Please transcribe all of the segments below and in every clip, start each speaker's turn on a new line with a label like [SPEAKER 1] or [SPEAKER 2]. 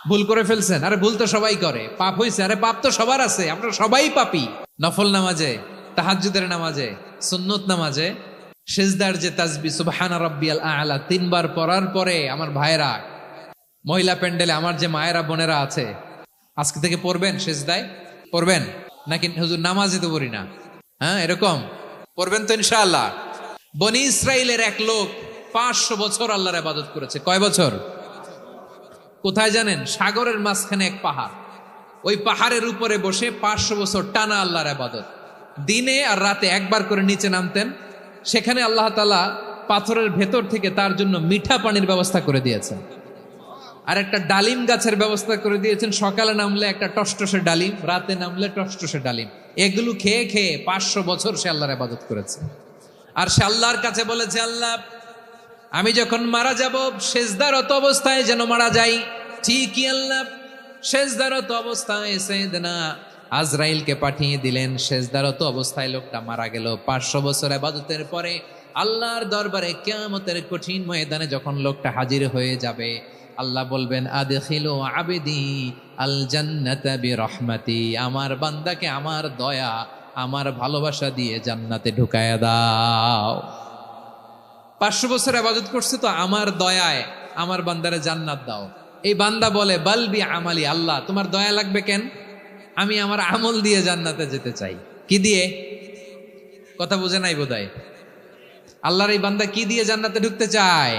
[SPEAKER 1] ভুল করে ফেলছেন, আরে ভুল তো সবাই করে। পাপ হয়েছে, আরে পাপ তো সবার আছে, আমরা সবাই পাপী। নফল নামাজে, তাহাজ্জুদের নামাজে, সুন্নত নামাজে সিজদার যে তাসবিহ সুবহানা রাব্বিয়াল আ'লা 3 বার পড়ার পরে আমার ভাইরা, মহিলা প্যান্ডেলে আমার যে মায়েরা বোনেরা আছে, আজকে থেকে পড়বেন, সিজদায় পড়বেন নাকি হুজুর নামাজে তো পড়ি না, হ্যাঁ এরকম পড়বেন তো ইনশাআল্লাহ। বনি ইসরাইলের এক লোক 500 বছর আল্লাহর ইবাদত করেছে। কয় বছর? কোথায় জানেন? সাগরের মাঝখানে এক পাহাড়, ওই পাহাড়ের উপরে বসে 500 বছর টানা আল্লাহর ইবাদত। দিনে আর রাতে একবার করে নিচে নামতেন। সেখানে আল্লাহ তাআলা পাথরের ভেতর থেকে তার জন্য মিঠা পানির ব্যবস্থা করে দিয়েছেন, আর একটা ডালিম গাছের ব্যবস্থা করে দিয়েছেন। সকালে নামলে একটা টসটসে ডালিম, রাতে নামলে টসটসে ডালিম। এগুলো খেয়ে খেয়ে 500 বছর সে আল্লাহর ইবাদত করেছে। আর সে আল্লাহর কাছে বলেছে, আল্লাহ আমি যখন মারা যাব সেজদারত অবস্থায় যেন মারা যাই। ঠিকই আল্লাহ সেজদারত অবস্থায় সাইয়েদনা আজরাইলকে পাঠিয়ে দিলেন। সেজদারত অবস্থায় লোকটা মারা গেল। 500 বছর ইবাদতের পরে আল্লাহর দরবারে কিয়ামতের কঠিন ময়দানে যখন লোকটা হাজির হয়ে যাবে, আল্লাহ বলবেন আদখিলু আবদি আল জান্নাতা বিরহমাতি, আমার বান্দাকে আমার দয়া, আমার ভালোবাসা দিয়ে জান্নাতে ঢুকায়া দাও। 500 বছর ইবাদত করছে তো আমার দয়ায় আমার বান্দারে জান্নাত দাও। এই বান্দা বলে বালবি আমালি, আল্লাহ তোমার দয়া লাগবে কেন? আমি আমার আমল দিয়ে জান্নাতে যেতে চাই। কি দিয়ে? কথা বুঝে নাই বোধহয়। আল্লাহর এই বান্দা কি দিয়ে জান্নাতে ঢুকতে চায়?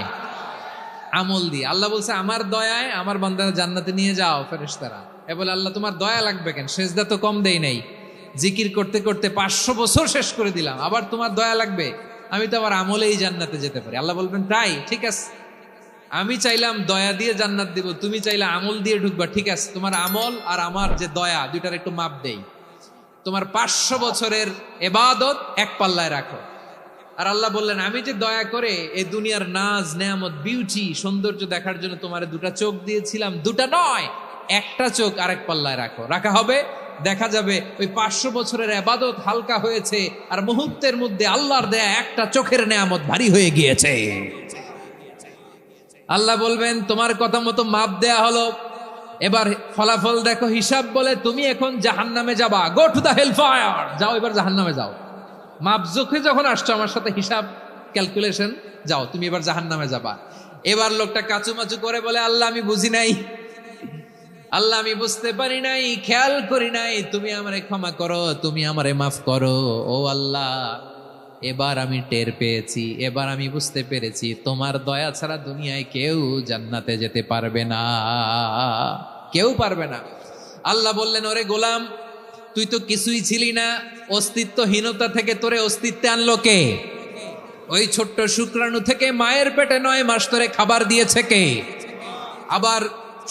[SPEAKER 1] আমল দিয়ে। আল্লাহ বলছে আমার দয়ায় আমার বান্দারে জান্নাতে নিয়ে যাও ফেরেশতারা। এ বলে আল্লাহ তোমার দয়া লাগবে কেন? সেজদা তো কম দেই নাই, জিকির করতে করতে 500 বছর শেষ করে দিলাম, আবার তোমার দয়া লাগবে? আমি তো আবার আমলেই জান্নাতে যেতে পারি। আল্লাহ বলবেন তাই, ঠিক আছে, আমি চাইলাম দয়া দিয়ে জান্নাত দিব, তুমি চাইলে আমল দিয়ে ঢুকবা, ঠিক আছে, তোমার আমল আর আমার যে দয়া দুইটার একটু মাপ দেই। তোমার 500 বছরের ইবাদত এক পাল্লায় রাখো। আর আল্লাহ বললেন আমি যে দয়া করে এই দুনিয়ার নাজ নেয়ামত বিউটি সৌন্দর্য দেখার জন্য তোমার দুটা চোখ দিয়েছিলাম, দুটা নয় একটা চোখ আরেক পাল্লায় রাখো। রাখা হবে, দেখা যাবে ওই 500 বছরের ইবাদত হালকা হয়েছে, আর মুহূর্তের মধ্যে আল্লাহর দেয়া একটা চোখের নেয়ামত ভারী হয়ে গিয়েছে। আল্লাহ বলবেন তোমার কথা মতো মাপ দেয়া হলো, এবার ফলাফল দেখো, হিসাব বলে তুমি এখন জাহান্নামে যাবা, go to the hell fire, যাও এবার জাহান্নামে যাও। মাপ জোখে যখন আসছো আমার সাথে হিসাব ক্যালকুলেশন, যাও তুমি এবার জাহান্নামে যাবা। এবার লোকটা কাচুমাচু করে বলে আল্লাহ আমি বুঝি নাই, আল্লাহ আমি বুঝতে পারি নাই, খেয়াল করি নাই, তুমি আমারে ক্ষমা করো, তুমি আমারে মাফ করো। ও আল্লাহ এবার আমি টের পেয়েছি, এবার আমি বুঝতে পেরেছি তোমার দয়া ছাড়া দুনিয়ায় কেউ জান্নাতে যেতে পারবে না, কেউ পারবে না। আল্লাহ বললেন ওরে গোলাম তুই তো কিছুই ছিলি না, অস্তিত্বহীনতা থেকে তোরে অস্তিত্বে আনলো কে? ওই ছোট্ট শুক্রাণু থেকে মায়ের পেটে 9 মাস ধরে খাবার দিয়েছে কে? আবার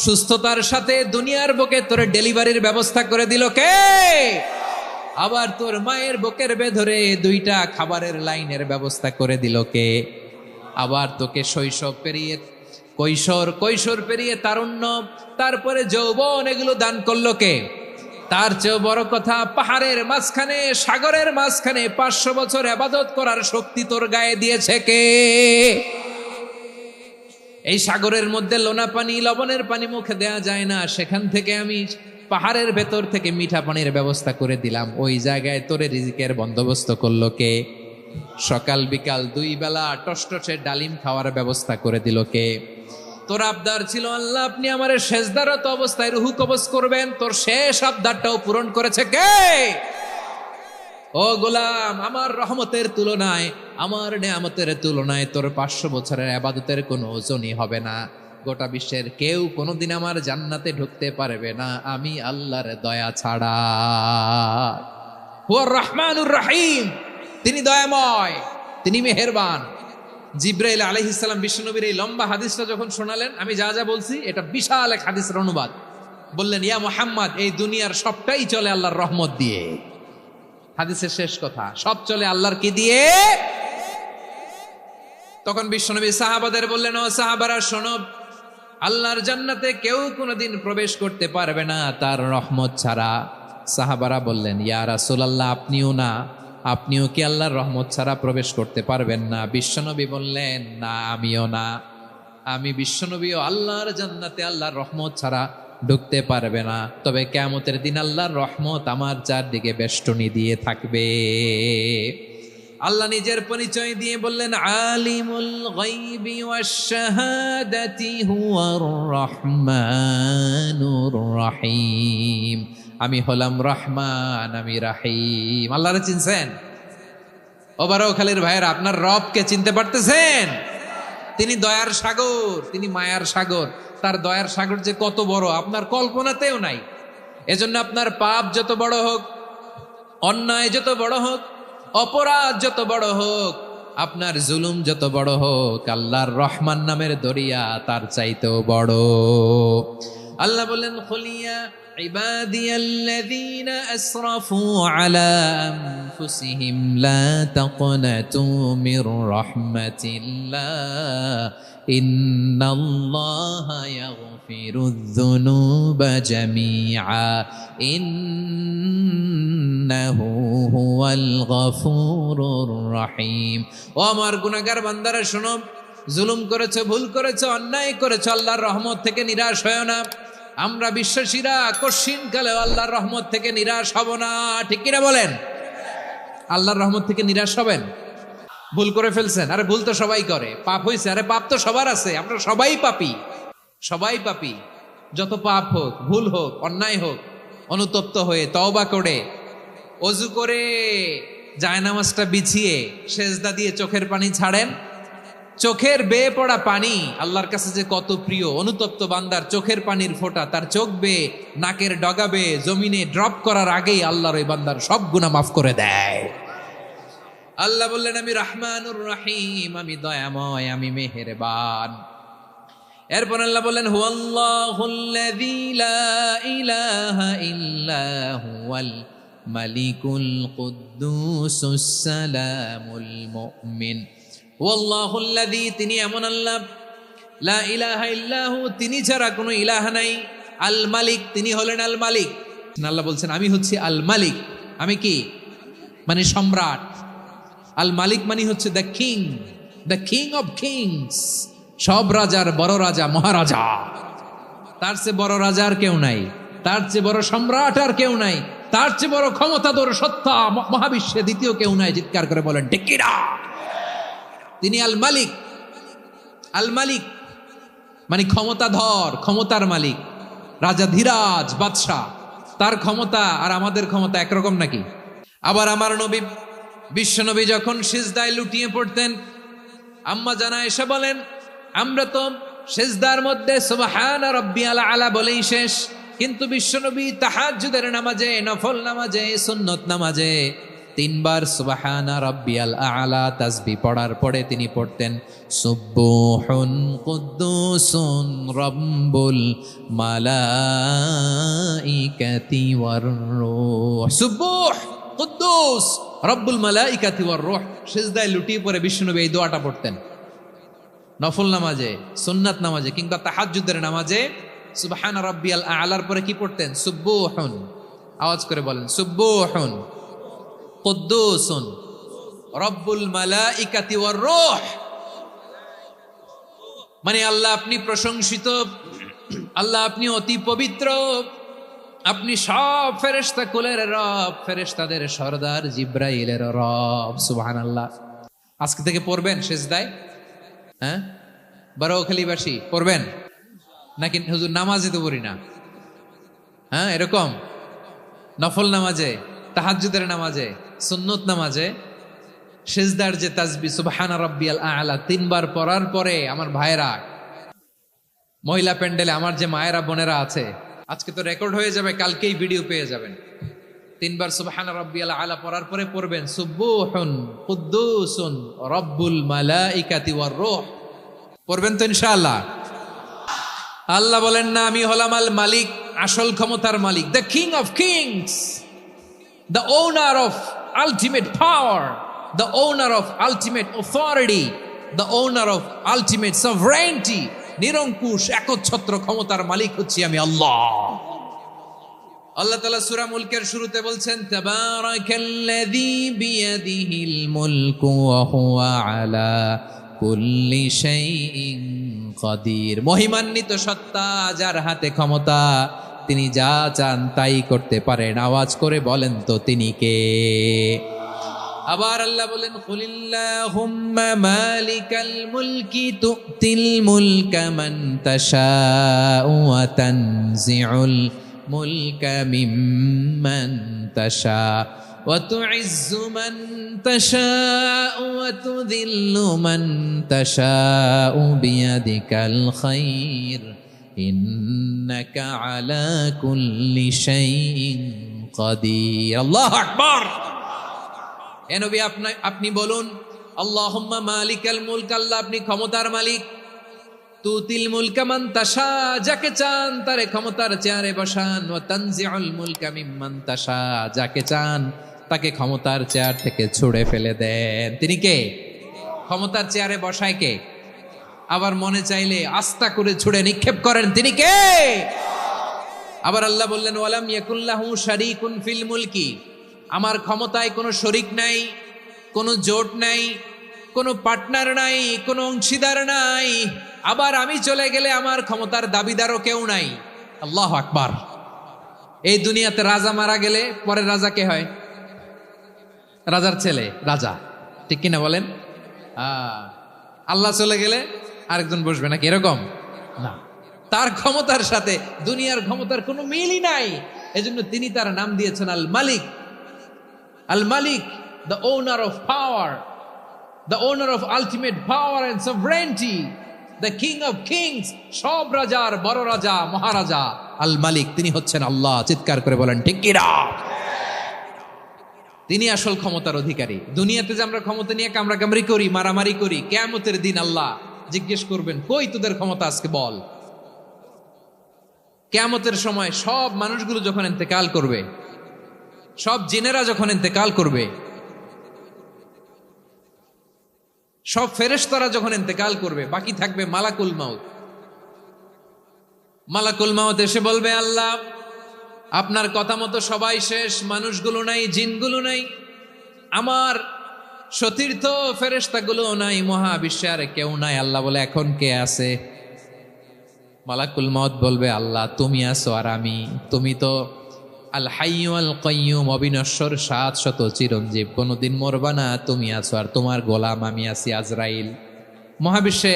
[SPEAKER 1] সুস্থতার সাথে দুনিয়ার বুকে তোরে ডেলিভারির ব্যবস্থা করে দিল কে? আবার তোর মায়ের বুকের ভেতরে 2টা খাবারের লাইনের ব্যবস্থা করে দিল কে? আবার তোকে শৈশব পেরিয়ে কৈশোর পেরিয়ে তারুণ্য, তারপরে যৌবন, এগুলো দান করলো কে? তার চেয়েও বড় কথা, পাহাড়ের মাঝখানে সাগরের মাঝখানে 500 বছর ইবাদত করার শক্তি তোর গায়ে দিয়েছে কে? এই সাগরের মধ্যে লোনা পানি লবণের পানি মুখে দেয়া যায় না, সেখান থেকে আমি পাহাড়ের ভেতর থেকে মিঠা পানির ব্যবস্থা করে দিলাম। ওই জায়গায় তোরে রিজিকের বন্দোবস্ত করলো কে? সকাল বিকাল 2 বেলা টসটসে ডালিম খাওয়ার ব্যবস্থা করে দিল কে? তোর আবদার ছিল আল্লাহ আপনি আমার সেজদারত অবস্থায় রুহু কবজ করবেন, তোর শেষ আবদারটাও পূরণ করেছে কে? ও গোলাম আমার রহমতের তুলনায়, আমার নেয়ামতের তুলনায় তোর 500 বছরের ইবাদতের কোনো ওজনই হবে না। গোটা বিশ্বের কেউ কোনোদিন আমার জান্নাতে ঢুকতে পারবে না আমি আল্লাহর দয়া ছাড়া। হুয়ার রহমানুর রহিম, তিনি দয়াময়, তিনি মেহেরবান। জিব্রাইল আলাইহিস সালাম বিশ্বনবীর এই লম্বা হাদিসটা যখন শোনালেন, আমি যা যা বলছি এটা বিশাল এক হাদিসের অনুবাদ। বললেন ইয়া মুহাম্মদ এই দুনিয়ার সবটাই চলে আল্লাহর রহমত দিয়ে। হাদিসের শেষ কথা, সব চলে আল্লাহর কি দিয়ে? তখন বিশ্বনবী সাহাবাদের বললেন ও সাহাবারা শোনো, আল্লাহর জান্নাতে কেউ কোনোদিন প্রবেশ করতে পারবে না তার রহমত ছাড়া। সাহাবারা বললেন ইয়া রাসূলুল্লাহ আপনিও না, আপনিও কি আল্লাহর রহমত ছাড়া প্রবেশ করতে পারবেন না? বিশ্বনবী বললেন না আমিও না, আমি বিশ্বনবীও আল্লাহর জান্নাতে আল্লাহর রহমত ছাড়া ঢুকতে পারবে না। তবে কিয়ামতের দিন আল্লাহর রহমত আমার চারদিকে বেষ্টনী দিয়ে থাকবে। আল্লাহ নিজের পরিচয় দিয়ে বললেন, আলিমুল গায়বি ওয়াশ শাহাদাতি হুয়ার রহমানুর রহিম। আমি হলাম রহমান, আমি রাহিম। আল্লাহরে চিনছেন? ও বারোখালীর ভাইয়েরা, আপনার রবকে চিনতে পারতেছেন? তিনি দয়ার সাগর, তিনি মায়ার সাগর। তার দয়ার সাগর যে কত বড় আপনার কল্পনাতেও নাই। এজন্য আপনার পাপ যত বড় হোক, অন্যায় যত বড় হোক, অপরাধ যত বড় হোক, আপনার জুলুম যত বড় হোক, আল্লাহর রহমান নামের দরিয়া তার চাইতেও বড়। আল্লাহ বলেন, খুলিয়া ইবাদিয়াল্লাযীনা আসরাফু আলা আনফুসিহিম লা তাকনাতু মির রাহমাতিল্লাহ ইন্নাল্লাহা ইয়াগফিরুয যুনুবা জামিআ ইন্নাহু হুয়াল গফুরুর রহিম। ও আমার গুনাহগার বান্দারা শোনো, জুলুম করেছো, ভুল করেছো, অন্যায় করেছো, আল্লাহর রহমত থেকে নিরাশ হয়ো না। আমরা বিশ্বাসীরা কশিনকালে আল্লাহর রহমত থেকে নিরাশ হব না। ঠিক কিনা বলেন? আল্লাহর রহমত থেকে নিরাশ হবেন? ভুল করে ফেলছেন, আরে ভুল তো সবাই করে। পাপ হয়েছে, আরে পাপ তো সবার আছে। আমরা সবাই পাপী, সবাই পাপী। যত পাপ হোক, ভুল হোক, অন্যায় হোক, অনুতপ্ত হয়ে তওবা করে, ওযু করে, জায়নামাজটা বিছিয়ে সেজদা দিয়ে চোখের পানি ছাড়েন। চোখের বেয়ে পড়া পানি আল্লাহর কাছে যে কত প্রিয়। অনুতপ্ত বান্দার চোখের পানির ফোঁটা তার চোখ বেয়ে, নাকের ডগা বেয়ে জমিনে ড্রপ করার আগেই আল্লাহর ওই বান্দার সব গুনাহ মাফ করে দেয়। আল্লাহ বললেন, আমি রহমানুর রহিম, আমি দয়াময়, আমি মেহেরবান। এরপর আল্লাহ বললেন, হুয়াল্লাহুল্লাযী লা ইলাহা ইল্লা হুয়াল মালিকুল কুদ্দুসুস সালামুল মুমিন। ওয়াল্লাহুল্লাযী, তিনি এমন আল্লাহ, লা ইলাহা ইল্লাহু, তিনি ছাড়া কোনো ইলাহ নাই। আল মালিক, তিনি হলেন আল মালিক। আল্লাহ বলছেন, আমি হচ্ছি আল মালিক। আমি কি? মানে সম্রাট। আল মালিক মানে হচ্ছে the king, the king of kings. সব রাজার বড় রাজা, মহারাজা। তার চেয়ে বড় রাজা আর কেউ নাই, তার চেয়ে বড় সম্রাট আর কেউ নাই, তার চেয়ে বড় ক্ষমতাধর সত্তা মহাবিশ্বে দ্বিতীয় কেউ নাই। চিৎকার করে বলেন ঠিক কিনা? তিনি আল মালিক। আল মালিক মানে ক্ষমতাধর, ক্ষমতার মালিক, রাজা ধীরাজ বাদশাহ। তার ক্ষমতা আর আমাদের ক্ষমতা একরকম নাকি? আবার আমার নবী, বিশ্ব নবী যখন সিজদায় লুটিয়ে পড়তেন, আম্মা জানা এসে বলেন, আমরা তো সিজদার মধ্যে সুবহানা রাব্বিয়াল আলা বলেই শেষ, কিন্তু বিশ্ব নবী তাহাজ্জুদের নামাজে, নফল নামাজে, সুন্নত নামাজে 3 বার সুবহানা রাব্বিয়াল আলা তাসবিহ পড়ার পরে তিনি পড়তেন, সুবহুন কুদ্দুসুন রাব্বুল মালাইকাতি ওয়ার রূহ। সুবহ কুদ্দুস রব্বুল মালাইকাতি ওয়ার রূহ। সিজদায় লুটিয়ে পড়ে বিশ্বনবী এই দোয়াটা পড়তেন। নফল নামাজে, সুন্নাত নামাজে কিংবা তাহাজ্জুদের নামাজে সুবহানা রাব্বিয়াল আলার পরে কি পড়তেন? সুবহুন। আওয়াজ করে বলেন, সুবহুন কুদ্দুসুন রব্বুল মালাইকাতি ওয়ার রূহ। মানে আল্লাহ আপনি প্রশংসিত, আল্লাহ আপনি অতি পবিত্র, আপনি সব ফেরেশতা কুলের রব, ফেরেশতাদের সরদার জিব্রাইলের রব। সুবহানাল্লাহ। আজকে থেকে পড়বেন সিজদায়? হ্যাঁ, বারোখালীবাসী পড়বেন নাকি? হুজুর নামাজে তো পড়ি না। হ্যাঁ, এরকম নফল নামাজে, তাহাজ্জুদের নামাজে, সুন্নত নামাজে সিজদার যে তাসবিহ সুবহানা রাব্বিয়াল আ'লা 3 বার পড়ার পরে আমার ভাইরা, মহিলা প্যান্ডেলে আমার যে মায়েরা বোনেরা আছে, আজকে তো রেকর্ড হয়ে যাবে, কালকেই ভিডিও পেয়ে যাবেন। 3 বার সুবহানা রাব্বিয়াল আ'লা পড়ার পরে পড়বেন সুবহুন কুদ্দুসুন রব্বুল মালাইকাতি ওয়ার রূহ। পড়বেন তো ইনশাআল্লাহ? আল্লাহ বলেন না, আমি হলাম আল মালিক, আসল ক্ষমতার মালিক, the king of kings, the owner of ultimate power, the owner of ultimate authority, the owner of ultimate sovereignty, নিরঙ্কুশ একচ্ছত্র ক্ষমতার মালিক হচ্ছি আমি আল্লাহ। আল্লাহ তাআলা সূরা মুলকের শুরুতে বলছেন, তাবারাকাল্লাযী বিয়াদিহিল মুলকু ওয়া হুয়া আলা কুল্লি শাইইন কাদির। মহিমান্বিত সত্তা, যার হাতে ক্ষমতা, তিনি যা চান তাই করতে পারেন। আওয়াজ করে বলেন তো তিনি কে? আবার আল্লাহ বলেন, কুলিল্লাহুম্মা মালিকাল মুলকি তুতিল মুলকা মান তাশাউ ওয়া তানজিউল মুলকা মিম্মান তাশা ওয়া তুইজ্জু মান তাশাউ ওয়া তুযিল্লু মান তাশাউ বিয়াদিকাল খায়র ইন্নাকা আলা কুল্লি শাইইন কাদির। আল্লাহু আকবার। এ নবী, আপনি বলুন, আল্লাহুম্মা মালিকাল মুলক, আল্লাহ আপনি ক্ষমতার মালিক। তুতিল মুলকা মান তাশা, যাকে চান তারে ক্ষমতার চেয়ারে বসান। ওয়া তানজিউল মুলকা মিম্মান তাশা, যাকে চান তাকে ক্ষমতার চেয়ার থেকে ছুঁড়ে ফেলে দেন। তিনি কে? ক্ষমতার চেয়ারে বসায় কে? আবার মনে চাইলে আস্থা করে ছুঁড়ে নিক্ষেপ করেন, তিনি কে? আবার আল্লাহ বললেন, ওয়ালাম ইয়াকুল্লাহু শারীকুন ফিল মুলকি, আমার ক্ষমতায় কোনো শরিক নাই, কোনো জোট নাই, কোনো পার্টনার নাই, কোনো অংশীদার নাই। আবার আমি চলে গেলে আমার ক্ষমতার দাবিদারও কেউ নাই। আল্লাহু আকবার। এই দুনিয়াতে রাজা মারা গেলে পরে রাজা কে হয়? রাজার ছেলে রাজা, ঠিক কিনা বলেন? আল্লাহ চলে গেলে আরেকজন বসবে নাকি? এরকম না, তার ক্ষমতার সাথে দুনিয়ার ক্ষমতার কোনো মিলই নাই। এজন্য তিনি তার নাম দিয়েছেন আল মালিক। আল মালিক, the owner of power, the owner of ultimate power and sovereignty, the king of kings, সব রাজার বড় রাজা, মহারাজা আল মালিক, তিনি হচ্ছেন আল্লাহ। চিৎকার করে বলেন ঠিক কি না? তিনি আসল ক্ষমতার অধিকারী। দুনিয়াতে যে আমরা ক্ষমতা নিয়ে কামড়াকামড়ি করি, মারামারি করি, কিয়ামতের দিন আল্লাহ জিজ্ঞেস করবেন, কই তোদের ক্ষমতা আজকে বল। কিয়ামতের সময় সব মানুষগুলো যখন ইন্তেকাল করবে, সব জিনেরা যখন ইন্তেকাল করবে, সব ফেরেশতারা যখন ইন্তেকাল করবে, বাকি থাকবে মালাকুল মাউত। মালাকুল মাউত এসে বলবে, আল্লাহ আপনার কথা মতো সবাই শেষ, মানুষগুলো নাই, জিনগুলো নাই, আমার সতীর্থ ফেরেশতাগুলো নাই, মহাবিশ্বে আর কেউ নাই। আল্লাহ বলে, এখন কে আছে? মালাকুল মাউত বলবে, আল্লাহ তুমি আছো আর আমি। তুমি তো আল হাইয়্যু আল কাইয়্যুম, অবিনশ্বর, শাশ্বত, চিরঞ্জীব, কোনোদিন মরবা না, তুমি আছো আর তোমার গোলাম আমি আছি আজরাইল। মহাবিশ্বে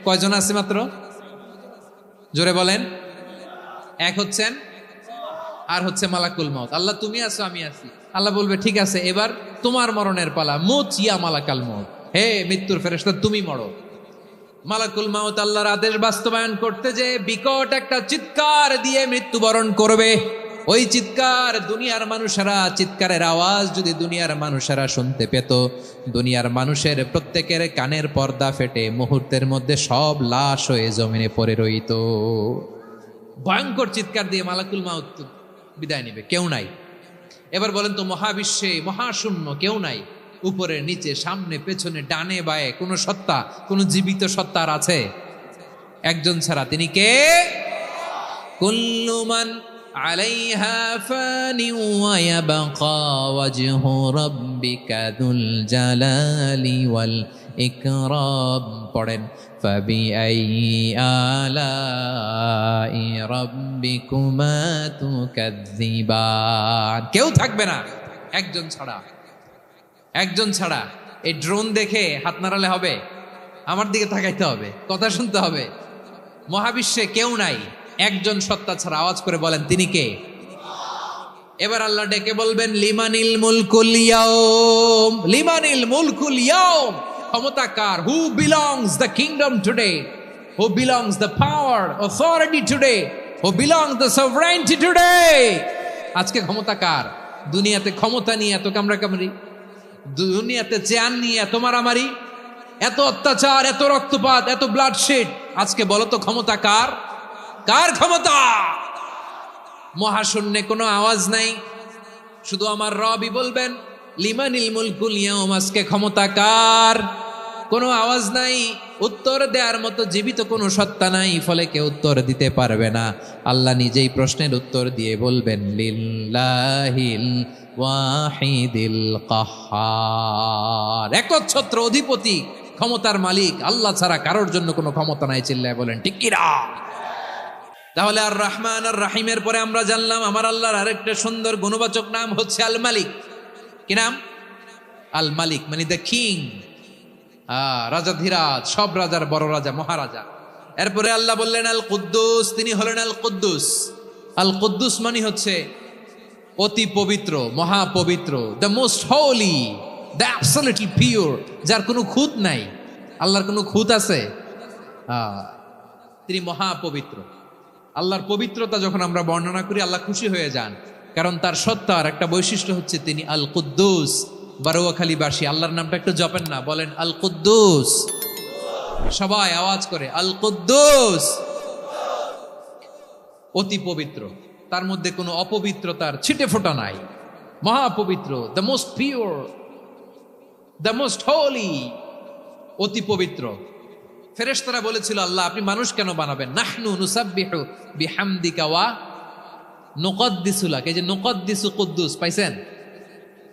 [SPEAKER 1] কয়জন আছে মাত্র? জোরে বলেন। এক হচ্ছেন আর হচ্ছে মালাকুল মাউত। আল্লাহ তুমি আছো আমি আছি। আল্লাহ বলবে, ঠিক আছে, এবার তোমার মরণের পালা, মুত ইয়া মালাকাল মাউত, হে মৃত্যুর ফেরেশতা তুমি মরো। মালাকুল মাউত আল্লাহর আদেশ বাস্তবায়ন করতে যে বিকট একটা চিৎকার দিয়ে মৃত্যুবরণ করবে। ওই চিৎকার দুনিয়ার মানুষেরা, চিৎকারের আওয়াজ যদি দুনিয়ার মানুষেরা শুনতে পেত, দুনিয়ার মানুষের প্রত্যেকের কানের পর্দা ফেটে মুহূর্তের মধ্যে সব লাশ হয়ে জমিনে পড়ে রইত। ভয়ঙ্কর চিৎকার দিয়ে মালাকুল মাউত বিদায় নেবে, কেউ নাই। এবার বলেন তো, মহাবিশ্বে মহাশূন্য, কেউ নাই, উপরে নিচে, সামনে পেছনে, ডানে বায়ে কোনো সত্তা, কোনো জীবিত সত্তার আছে? একজন ছাড়া, তিনি কে? কুল্লু মান আলাইহা ফানি ওয়া ইয়াবকা ওয়াজহু রাব্বিকা যুল জালালি ওয়াল ইকরাম। পড়েন, ফাবিআইয়ি আলাই রাব্বিকুমা তুকাযযিবান। কেউ থাকবে না একজন ছাড়া। একজন ছাড়া। এই ড্রোন দেখে হাত নাড়ালে হবে? আমার দিকে তাকাইতে হবে, কথা শুনতে হবে। মহাবিশ্বে কেউ নাই, একজন সত্তা ছাড়া। আওয়াজ করে বলেন, তিনি কে? এবার আল্লাহ ডেকে বলবেন, লিমানিল মুলকুল ইয়াউম, লিমানিল মুলকুল ইয়াউম। ক্ষমতা কার? Who belongs the kingdom today, who belongs the power authority today, who belongs the sovereignty today. আজকে ক্ষমতা কার? দুনিয়াতে ক্ষমতা নিয়ে এত কামড়াকামড়ি, দুনিয়াতে চেয়ার নিয়ে এত মারামারি, এত অত্যাচার, এত রক্তপাত, এত ব্লাডশেড। আজকে বলো তো ক্ষমতা কার? কার ক্ষমতা? মহাশূন্যে কোনো আওয়াজ নাই, শুধু আমার রবই বলবেন, লিমানিল মুলকুল ইয়াউম। আজকে ক্ষমতা কার? কোনো আওয়াজ নাই, উত্তর দেওয়ার মতো জীবিত কোনো সত্তা নাই, ফলে কেউ উত্তর দিতে পারবে না। আল্লাহ নিজেই প্রশ্নের উত্তর দিয়ে বলবেন, লিল্লাহিল ওয়াহিদিল কাহ্হার। একচ্ছত্র অধিপতি, ক্ষমতার মালিক আল্লাহ ছাড়া কারোর জন্য কোনো ক্ষমতা নাই, চিল্লায় বলেন ঠিক কি না? তাহলে আর রহমান আর রাহিমের পরে আমরা জানলাম আমার আল্লাহর আরেকটা সুন্দর গুণবাচক নাম হচ্ছে আল মালিক। কি নাম? আল মালিক, মানে দ্য কিং, রাজাধিরাজ, সব রাজার বড় রাজা, মহারাজা। এরপরে আল্লাহ বললেন আল কুদ্দুস, তিনি হলেন আল কুদ্দুস। আল কুদ্দুস মানে হচ্ছে অতি পবিত্র, মহাপবিত্র, the most holy, the absolutely pure, যার কোনো খুঁত নাই। আল্লাহর কোনো খুঁত আছে? তিনি মহাপবিত্র। আল্লাহর পবিত্রতা যখন আমরা বর্ণনা করি আল্লাহ খুশি হয়ে যান, কারণ তার সত্তার একটা বৈশিষ্ট্য হচ্ছে তিনি আল কুদ্দুস। বারোয়াখালীবাসী আল্লাহর নামটা একটু জপেন না, বলেন আল কুদ্দুস, সবাই আওয়াজ করে আল কুদ্দুস। অতি পবিত্র, তার মধ্যে কোনো অপবিত্রতার ছিটে ফোঁটা নাই, মহাপবিত্র, the most pure, the most holy, অতি পবিত্র। ফেরেশতারা বলেছিল আল্লাহ আপনি মানুষ কেন বানাবেন? নাহনু নুসাব্বিহু বিহামদিকা ওয়া নুকদ্দিসু লাক। এই যে নুকদ্দিসু কুদ্দুস পাইছেন?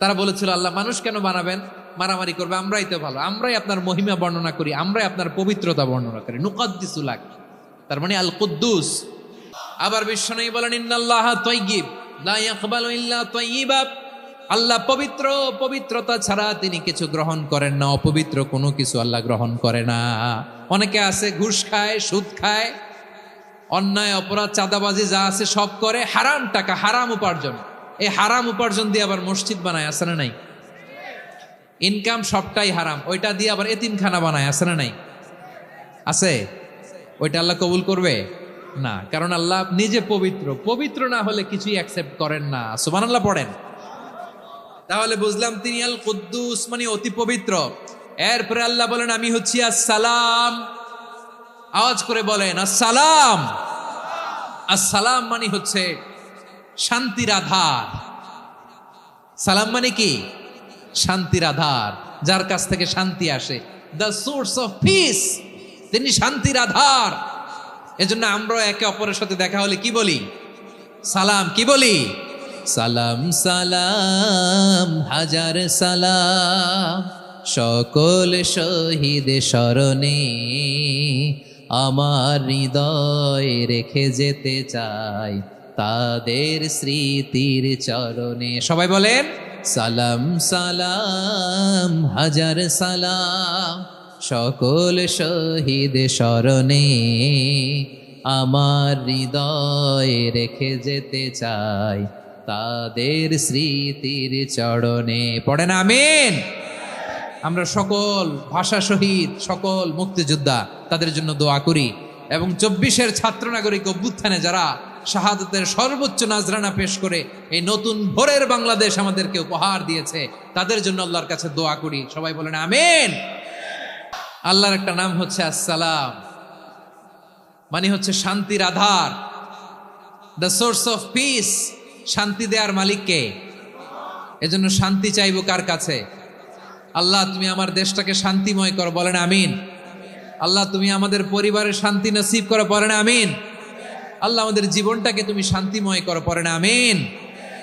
[SPEAKER 1] তারা বলেছিল আল্লাহ মানুষ কেন বানাবেন, মারামারি করবে, আমরাই তো ভালো, আমরাই আপনার মহিমা বর্ণনা করি, আমরাই আপনার পবিত্রতা বর্ণনা করি। নুকদ্দিসু লাক, তার মানে আল কুদ্দুস। আবার বিশ্বনবী বলেন ইন্নাল্লাহা তাইয়্যিব লা ইয়াকবালু ইল্লা তাইয়্যিবা। আল্লাহ পবিত্র, পবিত্রতা ছাড়া তিনি কিছু গ্রহণ করেন না, অপবিত্র কোনো কিছু আল্লাহ গ্রহণ করে না। অনেকে আছে ঘুষ খায়, সুদ খায়, অন্যায় অপরাধ চাঁদাবাজি যা আছে সব করে, হারাম টাকা, হারাম উপার্জন। এই হারাম উপার্জন দিয়ে আবার মসজিদ বানায়, আছে না নাই? ইনকাম সবটাই হারাম, ওইটা দিয়ে আবার এতিমখানা বানায়, আছে না নাই? আছে। ওইটা আল্লাহ কবুল করবে না, কারণ আল্লাহ নিজে পবিত্র। পবিত্র না হলে কিছুই অ্যাকসেপ্ট করেন না। সুবহানাল্লাহ পড়েন। তাহলে বুঝলাম তিনি আল কুদ্দুস মানে অতি পবিত্র। এরপরে আল্লাহ বলেন আমি হচ্ছি আসসালাম। আওয়াজ করে বলেন আসসালাম। আসসালাম মানে হচ্ছে শান্তির আধার। সালাম মানে কি? শান্তির আধার, যার কাছ থেকে শান্তি আসে, দ্য সোর্স অফ পিস। তিনি শান্তির আধার। এজন্য আমরা একে অপরের সাথে দেখা হলে কি বলি? সালাম। কি বলি? সালাম সালাম হাজার সালাম, সকল শহীদ স্মরণে আমার হৃদয় রেখে যেতে চাই তাদের স্মৃতির চরণে। সবাই বলেন সালাম সালাম হাজার সালাম, সকল শহীদ স্মরণে আমার হৃদয় রেখে যেতে চাই তাদের স্মৃতির চরণে। পড়েন আমিন। আমরা সকল ভাষা শহীদ, সকল মুক্তিযোদ্ধা, তাদের জন্য দোয়া করি। এবং 24-এর ছাত্র নাগরিক অভ্যুত্থানে যারা শাহাদাতের সর্বোচ্চ নাজরানা পেশ করে এই নতুন ভোরের বাংলাদেশ আমাদেরকে উপহার দিয়েছে, তাদের জন্য আল্লাহর কাছে দোয়া করি। সবাই বলেন আমিন। আল্লাহর একটা নাম হচ্ছে আসসালাম, মানে হচ্ছে শান্তির আধার, দ্য সোর্স অফ পিস। শান্তি দেওয়ার মালিককে। এজন্য শান্তি চাইবো কার কাছে? আল্লাহ তুমি আমার দেশটাকে শান্তিময় করো, বলেন আমিন। আল্লাহ তুমি আমাদের পরিবারের শান্তি নসিব করো, পড়েন আমিন। আল্লাহ আমাদের জীবনটাকে তুমি শান্তিময় করো, পড়েন আমিন।